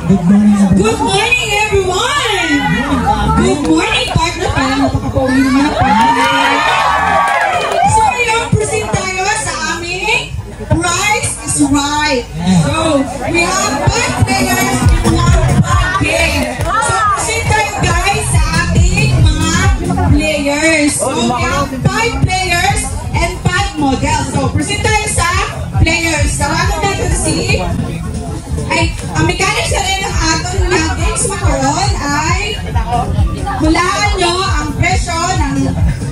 Good morning, everyone. Good morning, everyone! Good morning, partner. Parang napakapauwi naman ang partner. So, ngayon, present tayo sa aming Price is Right. So, we have 5 players in 1 game. So, present tayo guys sa ating mga players. So, we have 5 players and 5 models. So, present tayo sa players. Tawagan natin si... ang mechanics na rin ng aton ng games makaroon ay hulaan nyo ang presyo ng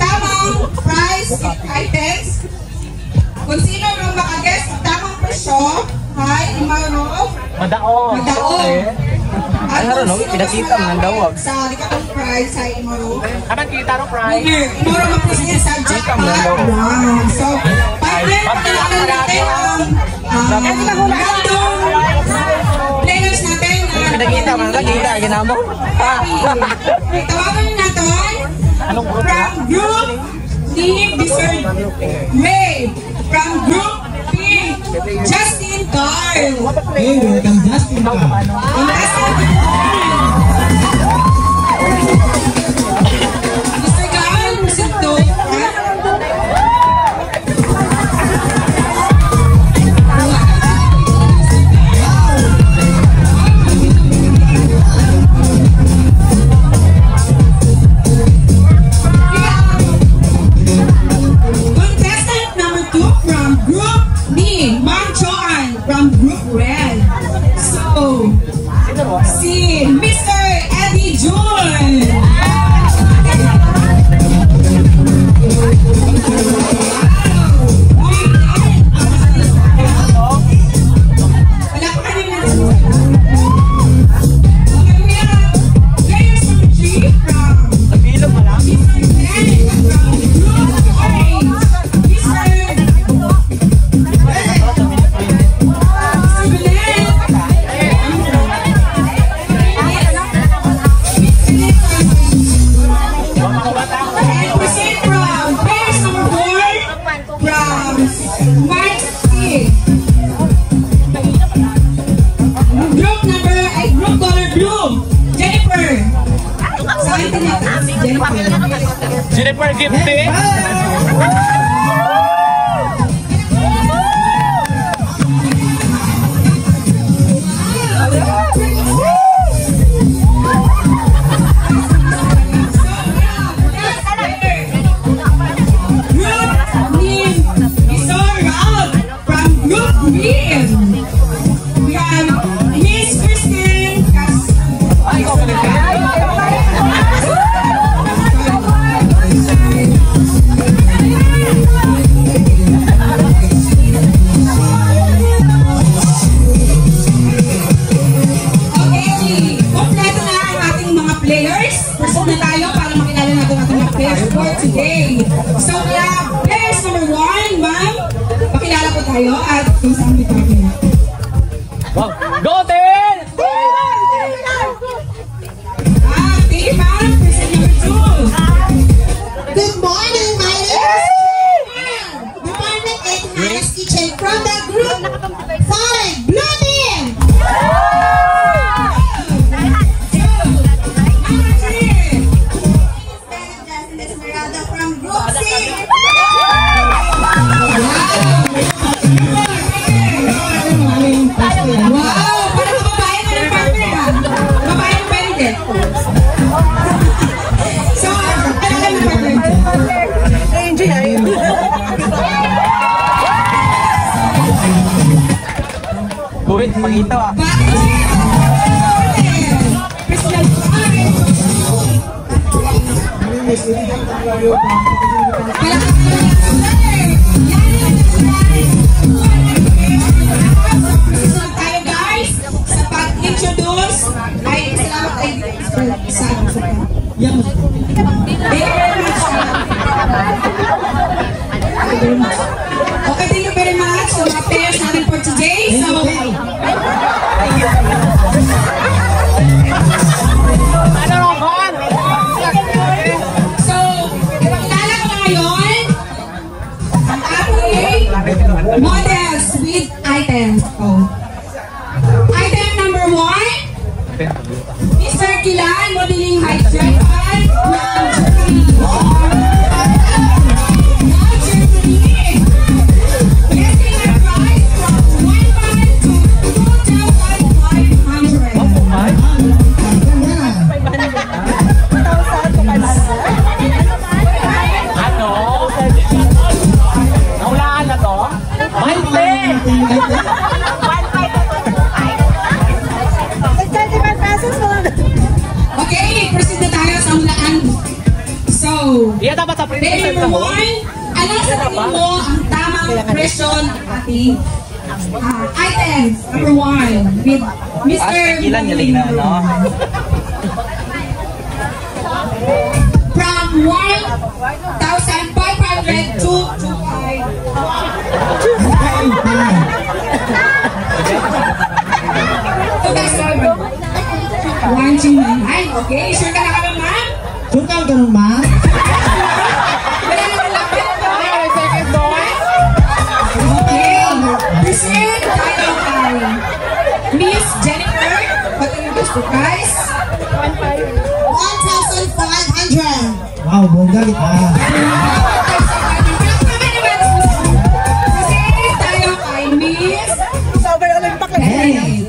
tamang price items. Kung sino nung makaguess ng tamang presyo ay imaro Madaog. At kung sino pinakita mo ng dawag. sa likatong price ay imaro Anong kita ng price? imaro mag-price niya sa jackpot round. So, partner, pagkakalan natin ang random players natin na Pinakita mo, nakita, ginamo. tawagan natin from group Team Desert Wave, from group Team Justin Carl. Hey, welcome Justin. Mr. Carl, present to from Group Red. So, si Mr. Eddie June. Jennifer Gifty. So, players number 1, ma'am, pakilala po tayo at kung saan dito kayo. Wow! Go, Ten! Thank you, ma'am. Person number 2. Good morning, my name is Department 8 Nice Kitchen from the group 5, Blue Team! Buwit, pangito ah. Tayo guys, sa pag-introduce ay salamat ay sa okay, thank you very much sa mga players natin for today. So, ipakilala ko na ngayon ang ating models with items. Item number 1, Mr. Kilan, modeling height tripod from Germany. Getting a prize from 1,000 to 2,500. Ano? Naulaan na to? Malte! Okay, proceed na tayo sa hulaan. So, Iya dapat sa Baby printer number one, ano sa tingin mo ang tamang presyo ng ating items? Number one, with Mr. Kilan niya lang na, no? From 1,500 to 1,299. Okay, sure ka na ka ba, ma'am? Sure ka ganun, ma'am? Wala naman lapit ko. Second boy! Okay, present tayo kay Miss Jennifer. What are you gusto, guys? 1,500. Wow, bongga kita. Present tayo kay Miss Hey.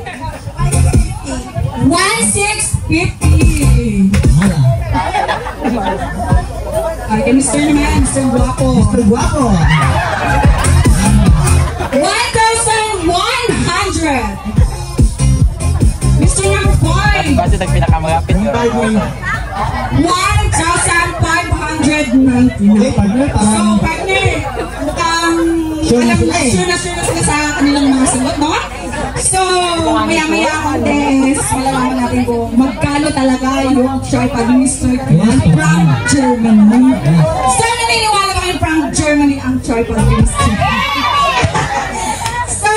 1,650. Hala. Ay, kay Mr. naman, Mr. Guapo. Mr. Guapo. 1,100. Mr. number 5. Kasi nagpinakamagapit yun. 1,599. Okay, partner, So, parang partner, mukhang Sure na sila eh. sure na sila sa kanilang mga sagot, no? So, maya-maya contest, malalaman natin kung magkano talaga yung tripod ni Mr. Kilan from Germany. So, naniniwala ba kayo from Germany ang tripod ni Mr. Kilan? So,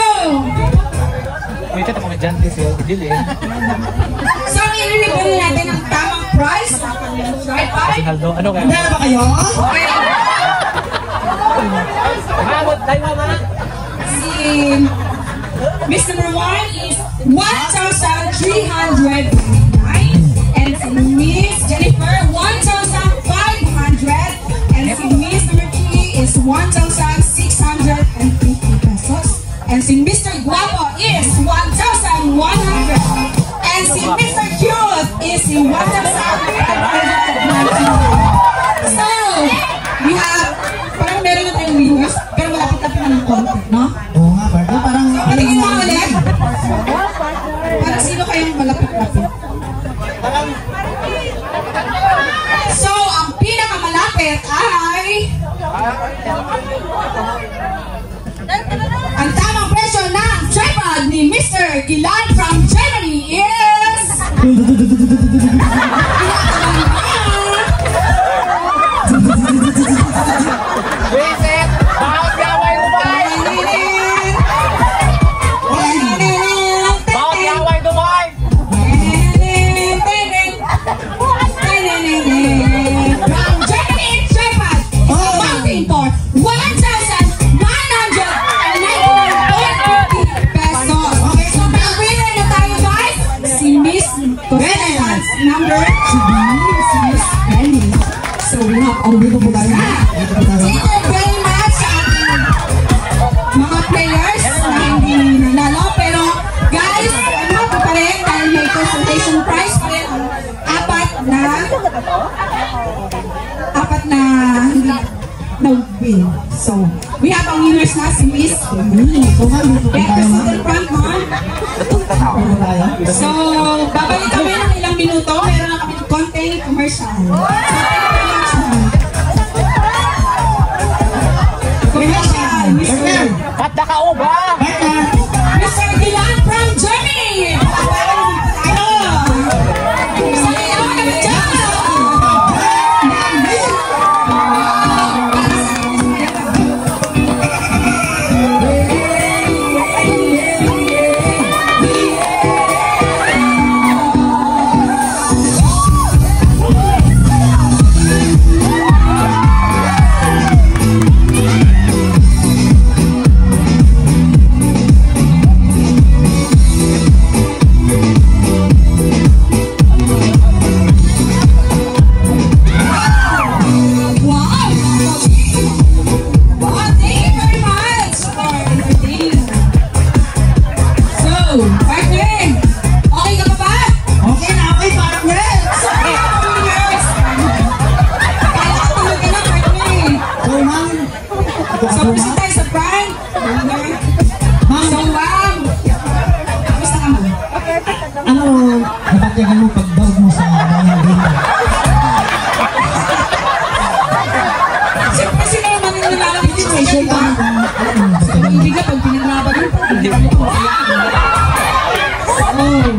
May ito mga dyan kasi dili. so, i-review natin ang tamang price ng kanilang tripod. Aldo, ano kaya? handa na ba kayo? Okay. Maabot, tayo mama! Si Miss number 1 is 1,399 and si Miss Jennifer 1,500 and si Miss number 3 is 1,650 pesos and si Mr. Guapo is 1,100 and si Mr. Cute is 1,590. So, we have, parang meron na tayong winners, pero malapit-lapit na ng konti, no? Oo nga, partner, parang Patingin mo ulit. Para sino kayong malapit-lapit? So, ang pinakamalapit ay... Ang tamang presyo ng tripod ni Mr. Kilan from Germany is... Visit! Bawat gaway Dubai! Bawat gaway Dubai! From Germany tripod, mounting for 1,999.50 pesos. Okay, so ang winner na tayo, guys, si Miss Costellas, number 2, si Miss Penny. So we have all dito po tayo. Dito po tayo. Thank you very much sa ating mga players na hindi nanalo. Pero guys, ano ito pa rin, dahil may consultation prize pa rin ang apat na hindi na-win. So, we have ang winners na si Miss Penny. Oo nga, dito po Kaya tayo, sa ma'am. front, ma'am. Dito po tayo. So, babalik kami ng ilang minuto. Meron na kami ng konting commercial. So, thank you very much, ma'am. Commercial, Mr. Pata ka uba! Partner! Mr. Kilan from Germany! Ano? Mr. Kilan from Germany! tiyagan mo pag-dog mo sa mga dito. Siyempre sila naman yung nilalagay yung pressure ba? Ibig na pag pinaglaban yung hindi ka mo kumaya. Oh.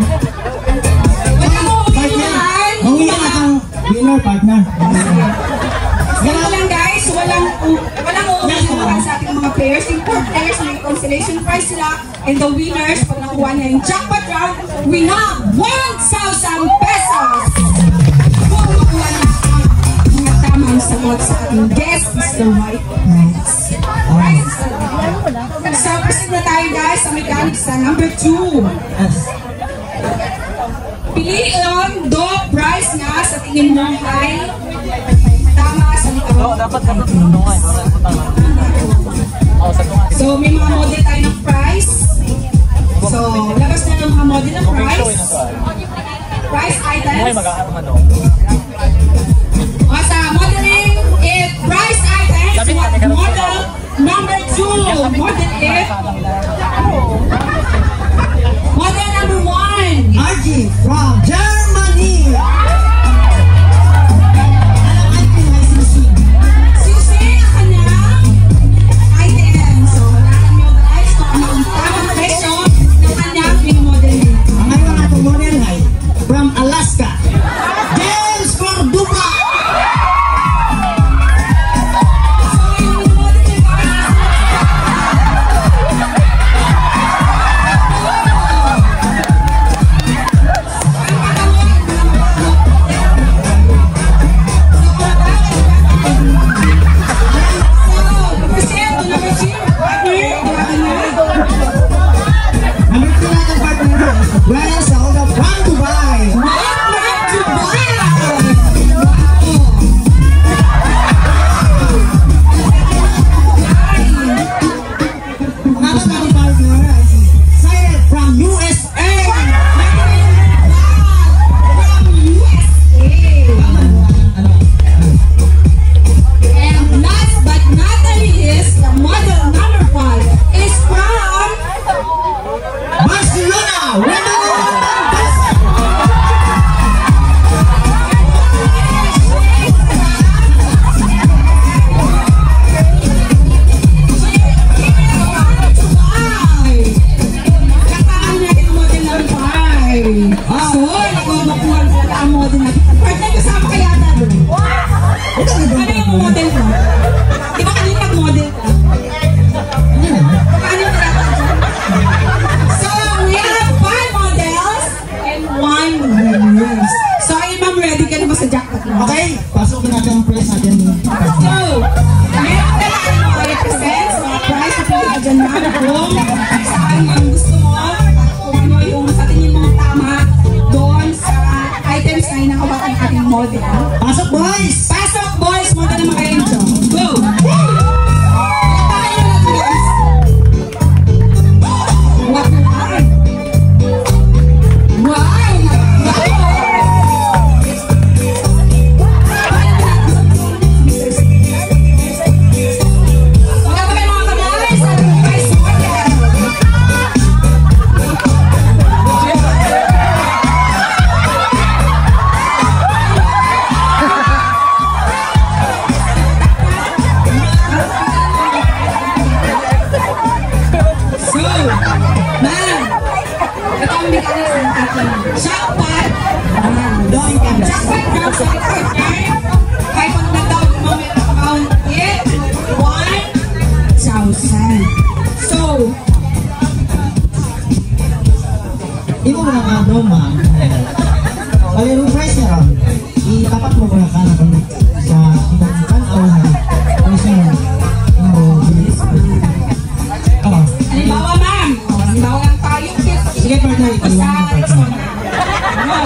Wala mo umiinuman. Mahuya na kang winner, partner. Ganun lang guys, walang uumiinuman sa ating mga players. Yung 4 players may consolation prize sila. And the winners, pag nakuha niya yung jackpot round, we have 1,000 pesos! Kung makuha na ang mga tamang sagot sa ating guest is the right prize. Right? So, proceed na tayo guys sa mechanics sa number 2. Piliin do price nga sa tingin mo ay tama sa Oo, dapat ka tulungan. So, may mga model tayo ng price. So, labas na yung mga model ng price. Price items. O sa modeling, if price items, what model number 2, model if, model number 1. RG from Germany. Susi ang kanyang item. So, wala nyo guys kung anong tamang presyo ng kanyang pinimodeling. Ang ngayon atong model ay from Alaska. James Corduba. So, yung pinimodeling guys, Number 2 natin partner. Brian Saoga from Dubai. Mga natin partner ay si Cyril from USA. And last but not the least, the model number 5 is from Barcelona. Women Kataan natin ang model number 5. So, nagbabakuhan talaga ang model natin. Partner, kasama ka yata doon. Ano yung model mo? Di ba kanina nag-model ka? Paano yung So, we have 5 models and 1 winners. So, ay ma'am, ready ka na ba sa jackpot mo? Okay, pasok na natin ang prize natin. So, meron na tayo mga represents, mga prize na pili ka dyan na kung saan yung gusto mo, kung ano yung sa tingin mo tama doon sa items na inakawakan ating model. Pasok boys! Pasok boys, model naman kayo nito. Go! Tayo na natin guys. What the heck? Wow! Wala ba kayo mga kamay sa prize model? So, man, ito ang mechanics ng ating jackpot. Jackpot round sa likod, okay? Kahit pag nag-down mo, may account it, 1,000. So, Imo mo na ka broma. Palero price na ron. Itapat mo na ka na kung sa imong tanaw na price na ron. Oh, halimbawa ma'am, halimbawa lang tayo. sige partner, Basta, iwan mo partner. ano?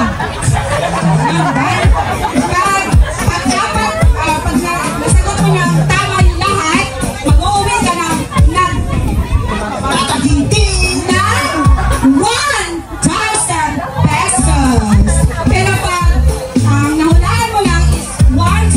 Pag nasagot mo ng tama yung lahat, mag-uwi ka ng Tataginting! 1,000 pesos. Pero pag ang nahulaan mo lang is 1,000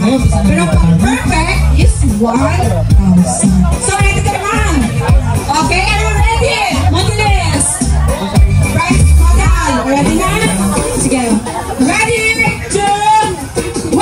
Pero pag perfect is 1,000. So, ready ka naman? Okay, are you ready? Mabilis! Price model. Ready na? Sige. Ready, 2, 1!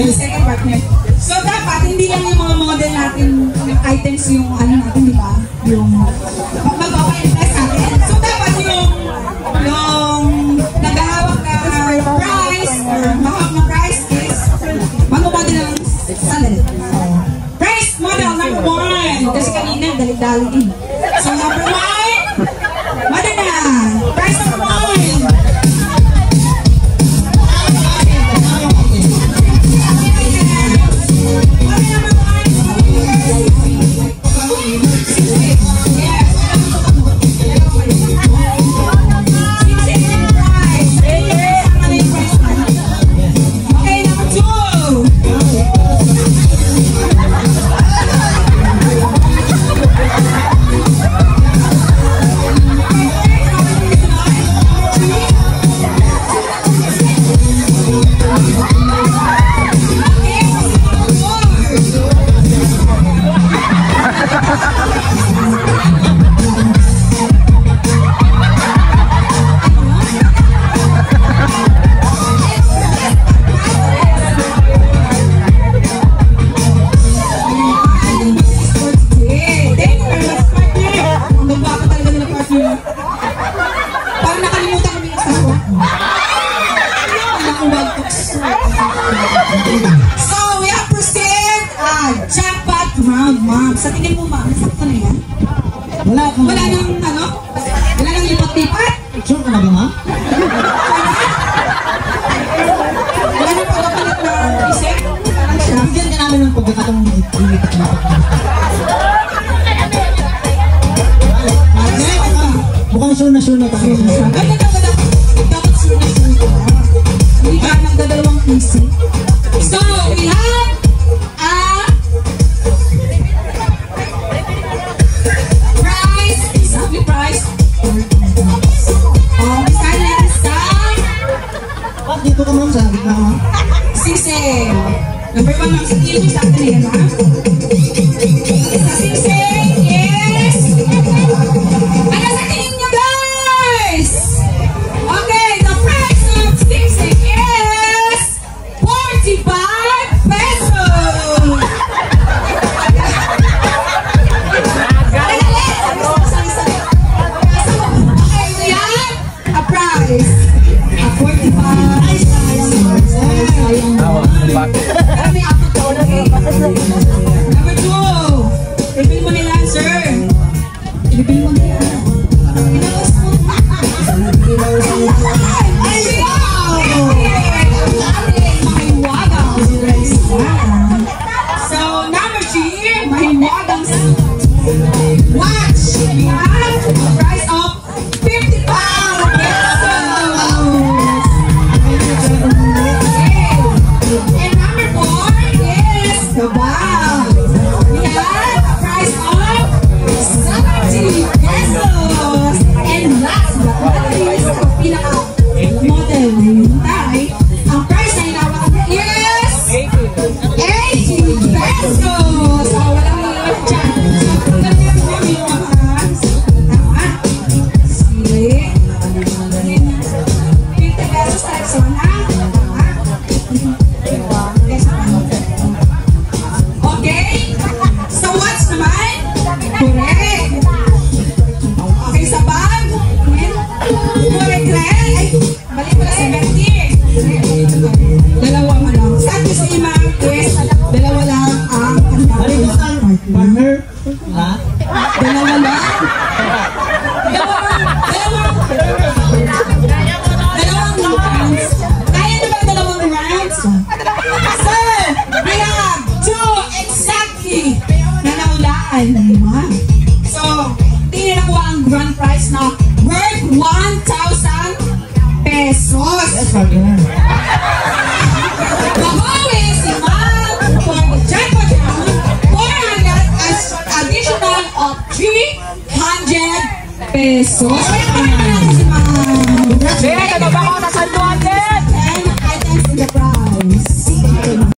Second partner. So dapat hindi lang yung mga model natin, yung items yung ano natin, di ba? Yung magpapa-invest natin. So dapat yung naghahawak na price or mahawak na price is mag-model ng sandali. Price model number 1. Kasi kanina dali-dali eh. So number 1, model na. Price number 1. So, we have proceed jackpot round, ma'am. Sa tingin mo, ma'am, sakto na yan? Wala akong... Wala nang, ano? Wala nang lipat-lipat? Sure ka na ba, ma'am? Wala nang pagkapalit na isip? Parang siya. Bigyan ka namin ng pagkakatong lipat-lipat. Mukhang sure na tayo. Ay, dapat sure na ka. Hindi ka nagdadalawang isip. So, we have price, exactly price. Design na design. Dito ka, ma'am, sa gitna, ma'am. Sisig. Number 1, ma'am. Sa ilog sa atin na yan, ma'am. Sa sisig is... Ano sa tingin nyo, guys? Okay, the price of sisig is 45 pesos. Okay, we have a price of 45. Number 2. Reveal mo nila, sir. Reveal mo nila. Pinawas mo. Mahiwagang. So, number 3. Mahiwagang watch. We have a price of 55 pesos. And number 4 is the bag. We have a price of 70 pesos. And last but not least, ang pinaka-model na hintay, ang price na hinawakan is 80 pesos. So, walang hihirap dyan. So, ganyan namin yung mga 5. So, hindi na nakuha ang grand prize na worth 1,000 pesos. Yes, pag yan. Bahawi si Ma'am for the jackpot round, 400 as additional of 300 pesos. Kaya si Ma'am. Sige, nagaba ko sa sanduan